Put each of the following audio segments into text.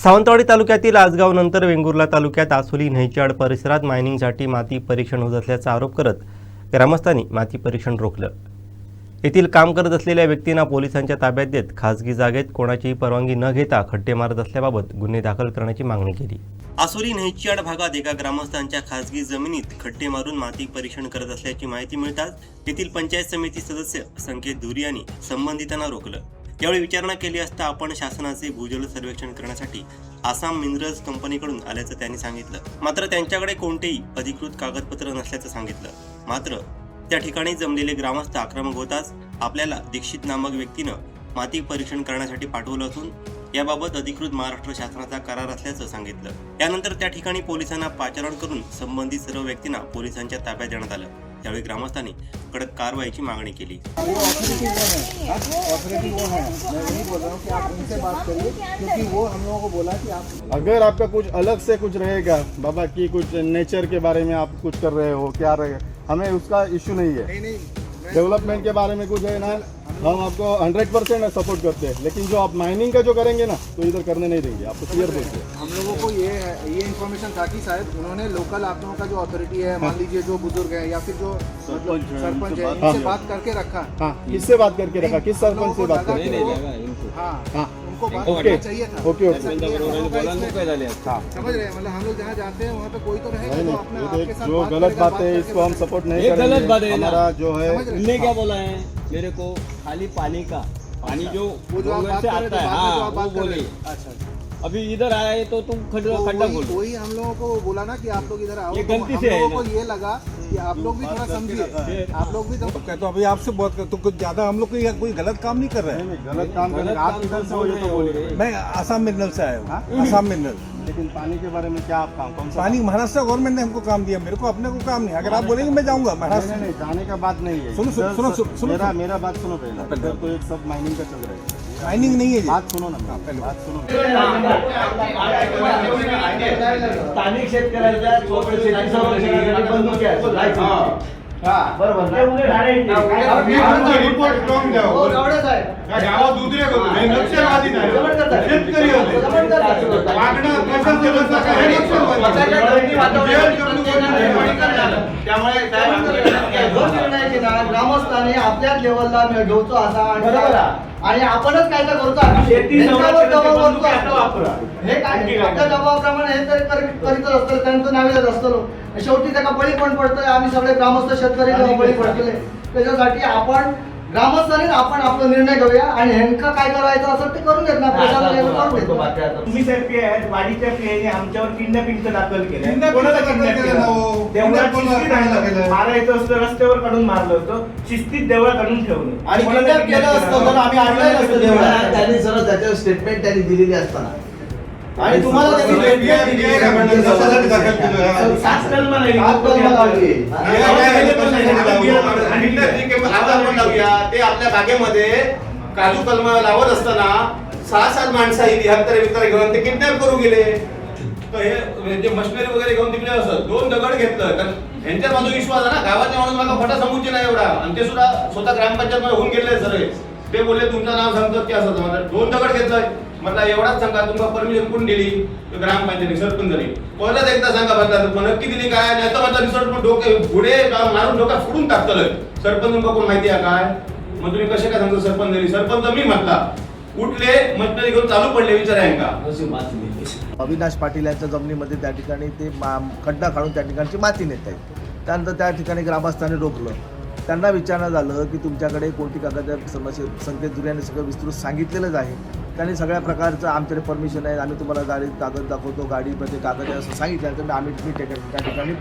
सावंतवाडी तालुक्यातील आसगाव नंतर वेंगुर्ला तालुक्यात आसोली न्हैचाड परिसरात मायनिंगसाठी माती परीक्षण होत असल्याचा आरोप करत ग्रामस्थांनी माती परीक्षण रोखलं। येथील काम करत असलेल्या व्यक्तींना पोलिसांच्या ताब्यात देत खासगी जागेत कोणाचीही परवानगी न घेता खड्डे मारत असल्याबाबत गुन्हे दाखल करण्याची मागणी केली। आसोली न्हैचाड भागात एका ग्रामस्थांच्या खासगी जमिनीत खड्डे मारून माती परीक्षण करत असल्याची माहिती मिळताच तेथील पंचायत समिती सदस्य संकेत धुरी यांनी संबंधितांना रोखलं। यावेळी विचारणा केली असता आपण शासनाचे भूजल सर्वेक्षण करण्यासाठी आसाम मिनरल्स कंपनीकडून आल्याचं त्यांनी सांगितलं। मात्र त्यांच्याकडे कोणतेही अधिकृत कागदपत्र नसल्याचं सांगितलं। मात्र त्या ठिकाणी जमलेले ग्रामस्थ आक्रमक होताच आपल्याला दीक्षित नामक व्यक्तीनं माती परीक्षण करण्यासाठी पाठवलं असून याबाबत अधिकृत महाराष्ट्र शासनाचा करार असल्याचं सांगितलं। यानंतर त्या ठिकाणी पोलिसांना पाचारण करून संबंधित सर्व व्यक्तींना पोलिसांच्या ताब्यात देण्यात आलं। त्यावेळी ग्रामस्थांनी कडक कारवाईची मागणी केली। अगर आपका कुछ अलग से कुछ रहेगा बाबा की कुछ नेचर के बारे में आप कुछ कर रहे हो क्या रहे, हमें उसका इश्यू नहीं है। डेवलपमेंट के बारे में कुछ है ना, हम आपको 100% सपोर्ट करते हैं, लेकिन जो आप माइनिंग का जो करेंगे ना तो इधर करने नहीं देंगे, आपको क्लियर बोलते हैं। हम लोगों को ये इन्फॉर्मेशन था कि शायद उन्होंने लोकल आप लोगों का जो अथॉरिटी है, मान लीजिए जो बुजुर्ग है या फिर जो सरपंच है, इनसे बात करके रखा। हाँ, किससे बात करके रखा, किस सरपंच से बात करके? हाँ, उनको बात करना चाहिए था। ओके समझ रहे हैं, मतलब हम लोग जहाँ जाते हैं वहाँ पे कोई तो रहेगा जो अपना आपके साथ जो बात गलत करेगा, बात है इसको हम सपोर्ट नहीं ये गलत बात करेंगे। है ना। हमारा जो है उनने क्या बोला है मेरे को, खाली पानी का पानी जो वो जो आप डोंगर बात से कर रहे आता थे, है, बाद में जो हाँ आप वो बात कर बोले। रहे थे। अच्छा, अभी इधर आए तो तुम खड्डा बोल। वही हम लोगों को बोला ना कि आप लोग इधर आओ। ये तो गलती हम से है लोगों ना। को ये लगा कि आप लोग भी थोड़ा समझिए, आप लोग भी तो अभी आपसे बहुत तो कुछ ज्यादा हम लोग कोई गलत काम नहीं कर रहे हैं। गलत काम करेंगे। आप इधर से हो तो बोलिए। मैं आसाम मिनरल से आया हूँ, आसाम मिनरल। लेकिन पानी के बारे में क्या आप काम, कौन सा पानी महाराष्ट्र गवर्नमेंट ने हमको काम दिया, मेरे को अपने को काम नहीं। अगर आप बोलेंगे मैं जाऊंगा महाराष्ट्र। नहीं, जाने का बात नहीं है। सुनो, मेरा बात सुनो पहले। इधर तो एक सब माइनिंग का चल रहा है। माइनिंग नहीं है जी। बात सुनो ना, पहले बात सुनो। स्थानिक शेतकऱ्यांच्या शेती संरक्षणासाठी बंदुकी आहे. बरोबर ना? रिपोर्ट करून द्या. हो, गावडे साहेब. गावात उद्रेक होतो. हे नक्षलवादी नाही. शेतकरी होते. मागणं कसं केलं तर काय हे त्यामुळे ग्रामस्थांनी आपल्याच लेवलला घेऊचो असा आणि आपणच काय तर करतो शेती हे काय आपल्या दबावाप्रमाणे हे तरी करीत असतं, त्यांचं नावेच असतं। शेवटी त्याला बळी पण पडतोय, आम्ही सगळे ग्रामस्थ शेतकरी बळी पडतोय। त्याच्यासाठी आपण ग्रामस्थांनी आपण आपला निर्णय घेऊया आणि ह्यांका काय करायचं असेल ते करून घेत ना, तुम्ही साहेब पी आहेत, वाडीच्या पीआयने आमच्यावर किडनॅपिंगचं दाखल केलं. कोणाला kidnap केलं? मारायचं असतं रस्त्यावर काढून मारलं होतं, शिस्तीत देवळात आणून ठेवलं आणि किडनॅप केलं असतं तर आम्ही आणलं नसतं देवळात. त्यांनी सरळ त्याच्यावर स्टेटमेंट त्यांनी दिलेली असताना आणि तुम्हाला त्यांनी ते आपल्या बागेमध्ये काजू कलम लावत असताना 6-7 माणसं विचार घेऊन ते किडनॅप करू गेले। तर हे जे मशिनरी वगैरे घेऊन तिकडे असत 2 दगड घेतलं, कारण यांच्या माझा विश्वास आहे ना, गावाच्या माणूस मला फटा समजूचे नाही एवढा, आणि ते सुद्धा स्वतः ग्रामपंचायत मध्ये होऊन गेले सगळे। ते बोलले तुमचं नाव सांगतात की असं म्हणतात 2 दगड घेतलंय. म्हटलं एवढाच सांगा, तुम्हाला परमिशन कोण दिली? ग्रामपंचायती सरपंचाने पहिलाच एकदा सांगा बदला नक्की दिली काय, नाही तर माझा रिसॉर्ट पण डोके पुढे मारून डोका फोडून टाकतलं सरपंच. तुमका कोण माहिती आहे काय? मग तुम्ही कसे काय सांगता सरपंच दिली? सरपंच मी म्हटला उठले मशिनरी घेऊन चालू पडले, विचारायला अविनाश पाटील यांच्या जमिनीमध्ये त्या ठिकाणी ते खड्डा काढून त्या ठिकाणची माती नेत आहेत। त्यानंतर त्या ठिकाणी ग्रामस्थांनी रोखलं, त्यांना विचारणं झालं की तुमच्याकडे कोणती कागद समस्या, संकेत धुरी यांनी सगळं विस्तृत सांगितलेलंच आहे। त्यांनी सगळ्या प्रकारचं आमच्याकडे परमिशन आहे, आम्ही तुम्हाला गाडी कागद दाखवतो, गाडीमध्ये कागद आहे असं सांगितल्यानंतर आम्ही त्या ठिकाणी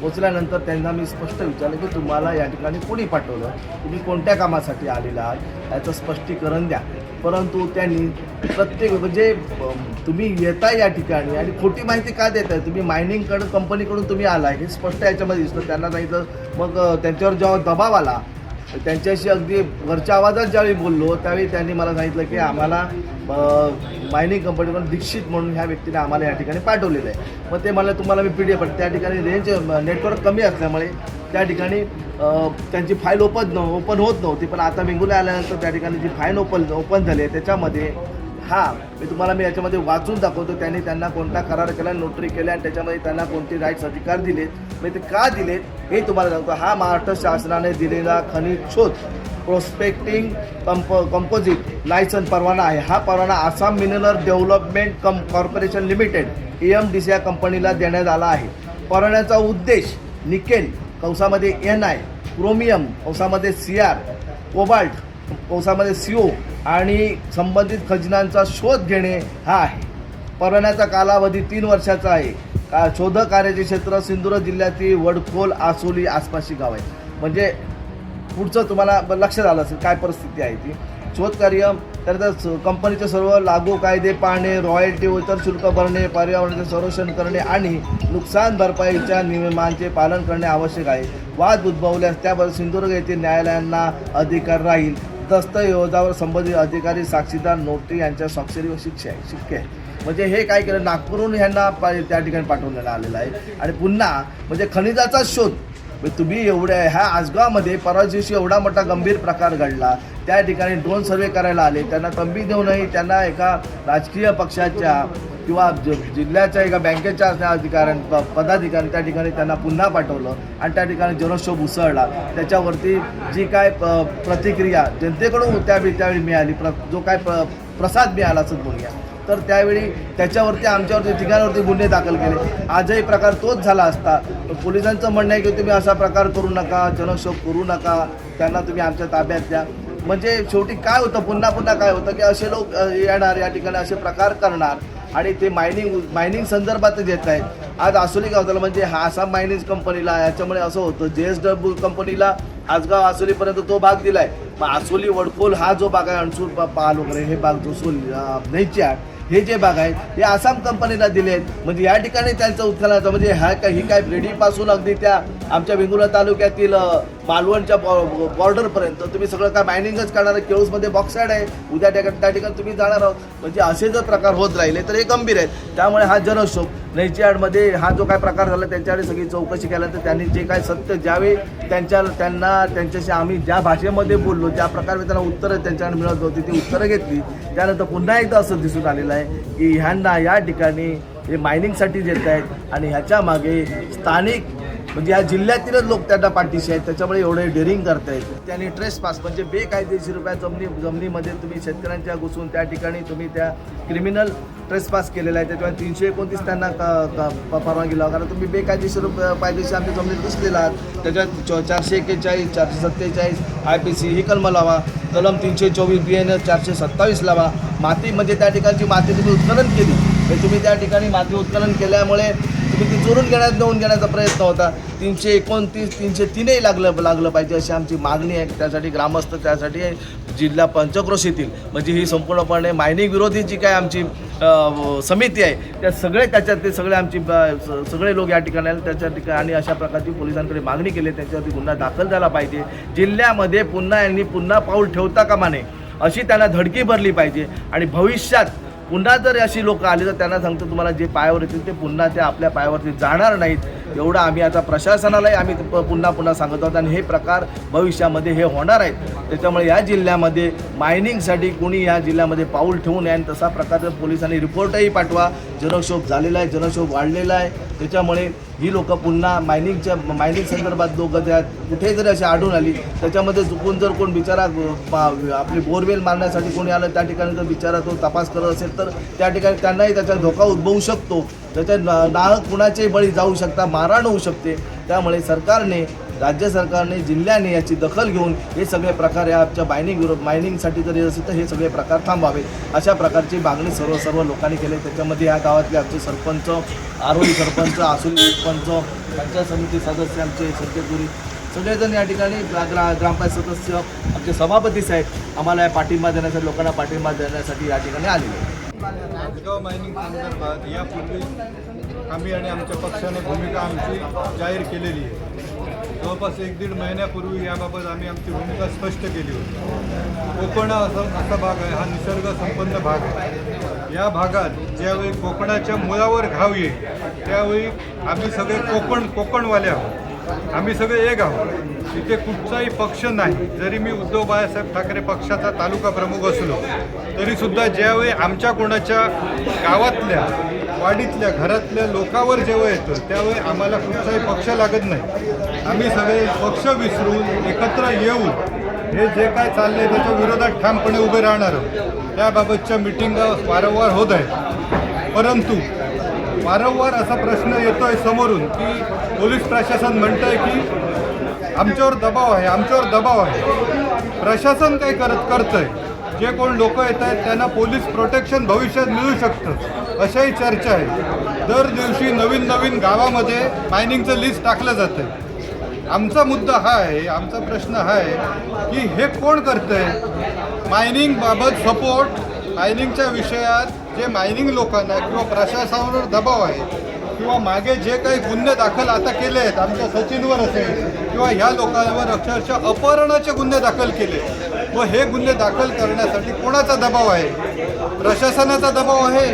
पोचल्यानंतर त्यांना मी स्पष्ट विचारलं की तुम्हाला या ठिकाणी कोणी पाठवलं, तुम्ही कोणत्या कामासाठी आलेला आहात याचं स्पष्टीकरण द्या। परंतु त्यांनी प्रत्येक म्हणजे तुम्ही येताय या ठिकाणी आणि खोटी माहिती का देताय, तुम्ही मायनिंगकडून कंपनीकडून तुम्ही आलाय हे स्पष्ट याच्यामध्ये दिसतं। त्यांना सांगितलं, मग त्यांच्यावर जेव्हा दबाव आला त्यांच्याशी अगदी वरच्या आवाजात ज्यावेळी बोललो त्यावेळी त्यांनी मला सांगितलं की आम्हाला मायनिंग कंपनीकडून दीक्षित म्हणून ह्या व्यक्तीने आम्हाला या ठिकाणी पाठवलेलं आहे। मग ते मला तुम्हाला मी PDF त्या ठिकाणी रेंज नेटवर्क कमी असल्यामुळे त्या ठिकाणी त्यांची फाईल ओपन होत नव्हती, पण आता वेंगुर्ला आल्यानंतर त्या ठिकाणी जी फाईल ओपन झाली आहे त्याच्यामध्ये मी तुम्हाला याच्यामध्ये वाचून दाखवतो. त्यांनी त्यांना कोणता करार केला, नोटरी केल्या आणि त्याच्यामध्ये त्यांना कोणते राईट्स अधिकार दिलेत, म्हणजे ते का दिलेत हे तुम्हाला सांगतो. हा महाराष्ट्र शासनाने दिलेला खनिज शोध प्रोस्पेक्टिंग कंपोजिट लायसन परवाना आहे. हा परवाना Assam mineral development corporation limited AMDC या कंपनीला देण्यात आला आहे. परवान्याचा उद्देश निकेल कंसामध्ये NI, क्रोमियम कंसामध्ये CR, कोबाल्ट कंसामध्ये CO आणि संबंधित खजिनांचा शोध घेणे हा आहे. परवान्याचा कालावधी 3 वर्षाचा आहे. शोध कार्याचे क्षेत्र सिंधुदुर्ग जिल्ह्यातील वडखोल, आसोली आसपासची गाव आहे. म्हणजे पुढचं तुम्हाला लक्षात आलं असेल काय परिस्थिती आहे ती. शोधकार्य त्यानंतर कंपनीचे सर्व लागू कायदे पाळणे, रॉयल्टी व इतर शुल्क भरणे, पर्यावरणाचे संरक्षण करणे आणि नुकसान भरपाईच्या नियमांचे पालन करणे आवश्यक आहे. वाद उद्भवल्यास त्याबद्दल सिंधुदुर्ग येथील न्यायालयांना अधिकार राहील. दस्तऐवजावर संबंधित अधिकारी, साक्षीदार, नोटरी यांच्या स्वाक्षरी व शिक्के आहे. म्हणजे हे काय केलं, नागपूरहून ह्यांना त्या ठिकाणी पाठवण्यात आलेलं आहे. आणि पुन्हा म्हणजे खनिजाचा शोध तुम्ही एवढ्या ह्या आसगावमध्ये परवा दिवशी एवढा मोठा गंभीर प्रकार घडला, त्या ठिकाणी ड्रोन सर्वे करायला आले, त्यांना तंबी देऊनही त्यांना एका राजकीय पक्षाच्या किंवा जिल्ह्याच्या एका बँकेच्या असणाऱ्या पदाधिकारी त्या ठिकाणी त्यांना पुन्हा पाठवलं आणि त्या ठिकाणी जनक्षोभ उसळला. त्याच्यावरती जी काय प्रतिक्रिया जनतेकडून त्यावेळी मिळाली, जो काय प्रसाद मिळाला असं बोलूया, तर त्यावेळी त्याच्यावरती आमच्यावरती ठिकाणावरती गुन्हे दाखल केले. आजही प्रकार तोच झाला असता. पोलिसांचं म्हणणं आहे की तुम्ही असा प्रकार करू नका, जनक्षोभ करू नका, त्यांना तुम्ही आमच्या ताब्यात द्या. म्हणजे शेवटी काय होतं, पुन्हा काय होतं की असे लोक येणार या ठिकाणी असे प्रकार करणार आणि ते मायनिंग संदर्भातच येत आहेत. आज आसोली गावाला म्हणजे हा आसाम मायनिंग कंपनीला याच्यामुळे असं होतं, JSW कंपनीला आसगाव आसोलीपर्यंत तो भाग दिला आहे. मग आसोली वडखोल हा जो भाग आहे, अणसूर पाल वगैरे हे भाग, जो नैचाड हे जे भाग आहेत हे आसाम कंपनीला दिले आहेत. म्हणजे या ठिकाणी त्यांचं उत्खननाचं म्हणजे ही काय रेडीपासून अगदी त्या आमच्या वेंगुर्ला तालुक्यातील मालवणच्या बॉर्डरपर्यंत तुम्ही सगळं काय मायनिंगच करणार. केळूसमध्ये बॉक्साईड आहे, उद्या त्या ठिकाणी तुम्ही जाणार आहोत. म्हणजे असे जर प्रकार होत राहिले तर हे गंभीर आहेत. त्यामुळे हा जनक्षोभ नैचाडमध्ये हा जो काय प्रकार झाला त्याच्याकडे सगळी चौकशी केल्यानंतर त्यांनी जे काय सत्य ज्यावेळी त्यांच्याशी आम्ही ज्या भाषेमध्ये बोललो, ज्या प्रकारे त्यांना उत्तरं त्यांच्याकडे मिळत होती ती उत्तरं घेतली. त्यानंतर पुन्हा एकदा असं दिसून आलेलं आहे की ह्यांना या ठिकाणी हे मायनिंगसाठी येत आहेत आणि ह्याच्या मागे स्थानिक म्हणजे या जिल्ह्यातीलच लोक त्यांना पाठीशी आहेत. त्याच्यामुळे एवढे डेअरिंग करतायत. त्यांनी ट्रेसपास म्हणजे बेकायदेशीर जमिनीमध्ये तुम्ही शेतकऱ्यांच्या घुसून त्या ठिकाणी तुम्ही त्या क्रिमिनल ट्रेसपास केलेला आहे. त्याच्यामुळे 329 त्यांना परवानगी लावा, कारण तुम्ही बेकायदेशीर आमच्या जमिनीत घुसलेला आहात. त्याच्यात 441, 447 IPC ही कलमं लावा, कलम 324 BNS 427 लावा. माती म्हणजे त्या ठिकाणची माती तुम्ही उत्खनन केली, तुम्ही त्या ठिकाणी माती उत्खनन केल्यामुळे तुम्ही ती चोरून नेऊन घेण्याचा प्रयत्न होता. 329, 303 लागलं पाहिजे अशी आमची मागणी आहे. त्यासाठी ग्रामस्थ, त्यासाठी जिल्हा पंचक्रोशीतील म्हणजे ही संपूर्णपणे मायनिंग विरोधी जी काय आमची समिती आहे त्या त्याच्यातले सगळे लोक या ठिकाणी आले. त्याच्या ठिकाणी आणि अशा प्रकारची पोलिसांकडे मागणी केली, त्यांच्यावरती गुन्हा दाखल झाला पाहिजे. जिल्ह्यामध्ये यांनी पुन्हा पाऊल ठेवता कामा नये अशी त्यांना धडकी भरली पाहिजे. आणि भविष्यात पुन्हा जर अशी लोक आली तर त्यांना सांगतो तुम्हाला जे पायावर येतील ते पुन्हा ते आपल्या पायावरती जाणार नाहीत. एवढं आम्ही आता प्रशासनालाही आम्ही पुन्हा सांगत आहोत. आणि हे प्रकार भविष्यामध्ये हे होणार आहेत. त्याच्यामुळे या जिल्ह्यामध्ये मायनिंगसाठी कोणी या जिल्ह्यामध्ये पाऊल ठेवू नये आणि तसा प्रकारचा पोलिसांनी रिपोर्टही पाठवा. जनक्षोभ झालेला आहे, जनक्षोभ वाढलेला आहे. त्याच्यामुळे ही लोक पुन्हा मायनिंग संदर्भात दोघं त्यात कुठेही जरी अशी आढळून आली त्याच्यामध्ये चुकून जर कोण बिचारा आपली बोरवेल मारण्यासाठी कोणी आलं त्या ठिकाणी जर बिचारा तो तपास करत असेल तर त्या ठिकाणी त्यांनाही त्याचा धोका उद्भवू शकतो. त्याच्या नाहक कुणाचेही बळी जाऊ शकता, मारहाण होऊ शकते. त्यामुळे राज्य सरकारने जिल्ह्याने याची दखल घेऊन हे सगळे प्रकार या आमच्या मायनिंगसाठी जरी असेल तर हे सगळे प्रकार थांबावे अशा प्रकारची मागणी सर्व लोकांनी केली. त्याच्यामध्ये या गावातले आमचे सरपंच, आरोली सरपंच, आसोली सरपंच, पंचायत समिती सदस्य, आमचे संकेतपुरी सगळेजण या ठिकाणी ग्रामपंचायत सदस्य, आमचे सभापती साहेब आम्हाला पाठिंबा देण्यासाठी, लोकांना पाठिंबा देण्यासाठी या ठिकाणी आलेले आहेत. आसगाव मायनिंग संदर्भात यापूर्वी आम्ही आणि आमच्या पक्षाने भूमिका आमची जाहीर केलेली आहे. जवळपास 1-1.5 महिन्यापूर्वी याबाबत आम्ही आमची भूमिका स्पष्ट केली होती. कोकण असा भाग आहे, हा निसर्ग संपन्न भाग आहे. या भागात ज्यावेळी कोकणाच्या मुळावर घाव येईल त्यावेळी आम्ही सगळे कोकणवाले आहोत. आम्ही सगळे एक आहोत. इथे कुठचाही पक्ष नाही. जरी मी उद्धव बाळासाहेब ठाकरे पक्षाचा तालुका प्रमुख असलो तरीसुद्धा ज्यावेळी आमच्या कोणाच्या गावातल्या वाडीतल्या घरातल्या लोकांवर जेव्हा येतं त्यावेळी आम्हाला कुठचाही पक्ष लागत नाही. आम्ही सगळे पक्ष विसरून एकत्र येऊन हे जे काय चाललंय त्याच्या विरोधात ठामपणे उभे राहणार आहोत. त्याबाबतच्या मिटिंगा वारंवार होत आहेत. परंतु वारंवार असा प्रश्न येतोय समोरून की पोलीस प्रशासन म्हणतंय की आमच्यावर दबाव आहे. प्रशासन काय करतंय. जे कोण लोक येत आहेत त्यांना पोलीस प्रोटेक्शन भविष्यात मिळू शकतं अशाही चर्चा आहे. दर दिवशी नवीन गावामध्ये मायनिंगचं लिस्ट टाकलं जातं. आमचा मुद्दा हा आहे, आमचा प्रश्न हा आहे की हे कोण करतंय. मायनिंगबाबत सपोर्ट, मायनिंगच्या विषयात जे मायनिंग लोकांना किंवा प्रशासनावर दबाव आहे किंवा मागे जे काही गुन्हे दाखल आता केले आहेत आमच्या सचिनवर असेल किंवा ह्या लोकांवर अक्षरशः अपहरणाचे गुन्हे दाखल केले व हे गुन्हे दाखल करण्यासाठी कोणाचा दबाव आहे. प्रशासनाचा दबाव आहे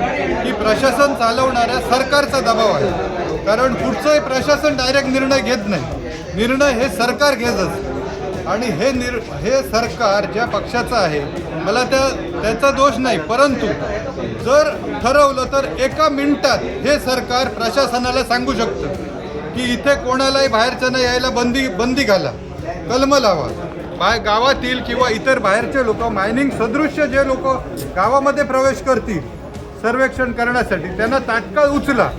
की प्रशासन चालवणाऱ्या सरकारचा दबाव आहे. कारण कुठचंही प्रशासन डायरेक्ट निर्णय घेत नाही. निर्णय हे सरकार घेत असतं आणि हे सरकार ज्या पक्षाचं आहे मला त्याचा दोष नाही. परंतु जर ठरवलं तर एका मिनिटात हे सरकार प्रशासनाला सांगू शकतं की इथे कोणालाही बाहेरच्यांना यायला बंदी घाला, कलम लावा. गावातील किंवा इतर बाहेरचे लोक, मायनिंग सदृश्य जे लोक गावामध्ये प्रवेश करतील सर्वेक्षण करण्यासाठी त्यांना तात्काळ उचला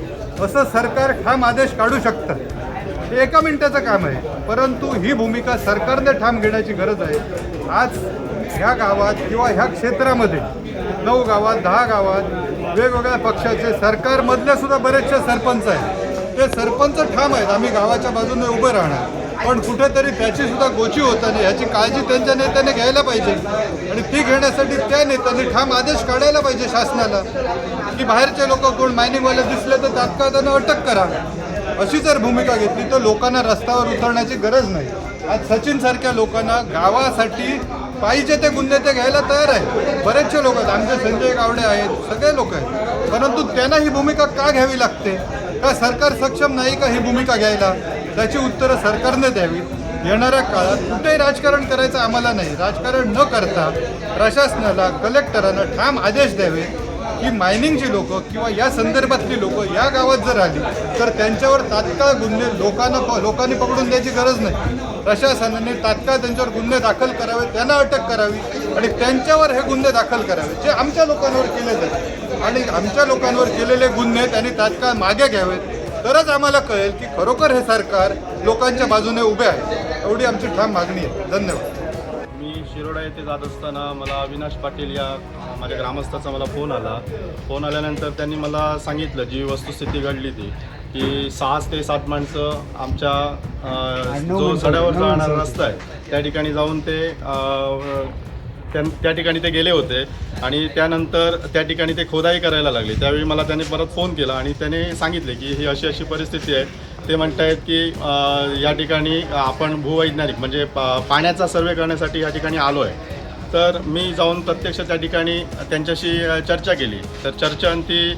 असं सरकार ठाम आदेश काढू शकतं. हे एका मिनिटाचं काम आहे. परंतु ही भूमिका सरकारने ठाम घेण्याची गरज आहे. आज ह्या गावात किंवा ह्या क्षेत्रामध्ये 9 गावात 10 गावात वेगवेगळ्या पक्षाचे सरकारमधले सुद्धा बरेचसे सरपंच आहेत. ते सरपंच ठाम आहेत आम्ही गावाच्या बाजूने उभे राहणार. पण कुठेतरी त्याची सुद्धा गोची होताना याची काळजी त्यांच्या नेत्याने घ्यायला पाहिजे आणि ती घेण्यासाठी त्या नेत्यांनी ठाम आदेश काढायला पाहिजे शासनाला की बाहेरचे लोक कोण मायनिंगवाले दिसले तर तात्काळ त्यांना अटक करा. अशी जर भूमिका घेतली तर लोकांना रस्त्यावर उतरण्याची गरज नाही. आज सचिनसारख्या लोकांना गावासाठी पाहिजे ते गुन्हे ते घ्यायला तयार आहे. बरेचसे लोक आहेत, आमचे संजय गावडे आहेत, सगळे लोक आहेत. परंतु त्यांना ही भूमिका का घ्यावी लागते. का सरकार सक्षम नाही का ही भूमिका घ्यायला. त्याची उत्तरं सरकारने द्यावी. येणाऱ्या काळात कुठेही राजकारण करायचं आम्हाला नाही. राजकारण न करता प्रशासनाला, कलेक्टरांना ठाम आदेश द्यावे की मायनिंगची लोक किंवा या संदर्भातली लोक या गावात जर आली तर त्यांच्यावर तात्काळ गुन्हे लोकांनी पकडून द्यायची गरज नाही. प्रशासनाने तात्काळ त्यांच्यावर गुन्हे दाखल करावे, त्यांना अटक करावी आणि त्यांच्यावर हे गुन्हे दाखल करावे जे आमच्या लोकांवर केले जातात. आणि आमच्या लोकांवर केलेले गुन्हे त्यांनी तात्काळ मागे घ्यावेत. तरच आम्हाला कळेल की खरोखर हे सरकार लोकांच्या बाजूने उभे आहे. एवढी आमची ठाम मागणी आहे. धन्यवाद. मी शिरोडा येथे जात असताना मला अविनाश पाटील या माझ्या ग्रामस्थाचा मला फोन आल्यानंतर त्यांनी मला सांगितलं जी वस्तुस्थिती घडली ती की 6 ते 7 माणसं आमच्या जो सड्यावर जाणारा रस्ता आहे त्या ठिकाणी जाऊन ते त्या ठिकाणी ते गेले होते आणि त्यानंतर त्या ठिकाणी ते खोदाई करायला लागले. त्यावेळी मला त्याने परत फोन केला आणि त्याने सांगितले की ही अशी परिस्थिती आहे. ते म्हणत आहेत की या ठिकाणी आपण भूवैज्ञानिक म्हणजे पाण्याचा सर्वे करण्यासाठी या ठिकाणी आलो आहे. तर मी जाऊन प्रत्यक्ष त्या ठिकाणी त्यांच्याशी चर्चा केली. तर चर्चांती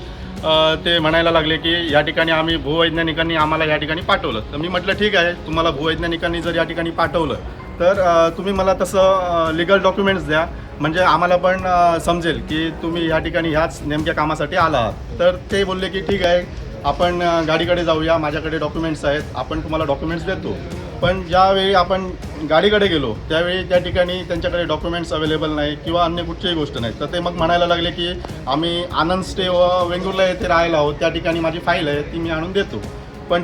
ते म्हणायला लागले की या ठिकाणी आम्ही भूवैज्ञानिकांनी आम्हाला या ठिकाणी पाठवलं. तर मी म्हटलं ठीक आहे, तुम्हाला भूवैज्ञानिकांनी जर या ठिकाणी पाठवलं तर तुम्ही मला तसं लिगल डॉक्युमेंट्स द्या म्हणजे आम्हाला पण समजेल की तुम्ही या ठिकाणी ह्याच नेमक्या कामासाठी आला आहात. तर ते बोलले की ठीक आहे, आपण गाडीकडे जाऊया, माझ्याकडे डॉक्युमेंट्स आहेत, आपण तुम्हाला डॉक्युमेंट्स देतो. पण ज्यावेळी आपण गाडीकडे गेलो त्यावेळी त्या ठिकाणी त्यांच्याकडे डॉक्युमेंट्स अवेलेबल नाही किंवा अन्य कुठचीही गोष्ट नाही. तर ते मग म्हणायला लागले की आम्ही आनंद स्टे व वेंगुर्ला येथे राहायला आहोत, त्या ठिकाणी माझी फाईल आहे ती मी आणून देतो. पण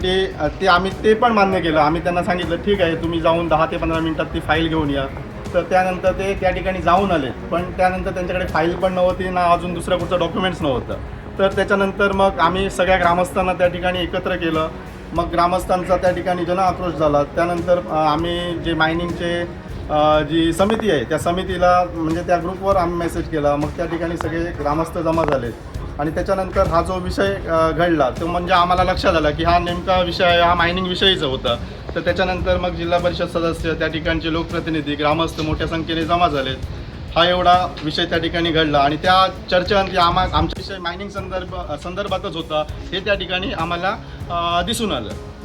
आम्ही ते पण मान्य केलं. आम्ही त्यांना सांगितलं ठीक आहे, तुम्ही जाऊन 10 ते 15 मिनिटात ती फाईल घेऊन या. तर त्यानंतर ते त्या ठिकाणी जाऊन आले. पण त्यानंतर त्यांच्याकडे फाईल पण नव्हती ना अजून दुसरं कुठचं डॉक्युमेंट्स नव्हतं. तर त्याच्यानंतर मग आम्ही सगळ्या ग्रामस्थांना त्या ठिकाणी एकत्र केलं. मग ग्रामस्थांचा त्या ठिकाणी जनआक्रोश झाला. त्यानंतर आम्ही जे मायनिंगचे जी समिती आहे त्या समितीला म्हणजे त्या ग्रुपवर आम्ही मेसेज केला. मग त्या ठिकाणी सगळे ग्रामस्थ जमा झाले आणि त्याच्यानंतर हा जो विषय घडला तो म्हणजे आम्हाला लक्षात आला की हा नेमका विषय हा मायनिंग विषयीचा होता. तर त्याच्यानंतर मग जिल्हा परिषद सदस्य, त्या ठिकाणचे लोकप्रतिनिधी, ग्रामस्थ मोठ्या संख्येने जमा झालेत. हा एवढा विषय त्या ठिकाणी घडला आणि त्या चर्चेअंती आमचा विषय मायनिंग संदर्भातच होता हे त्या ठिकाणी आम्हाला दिसून आलं.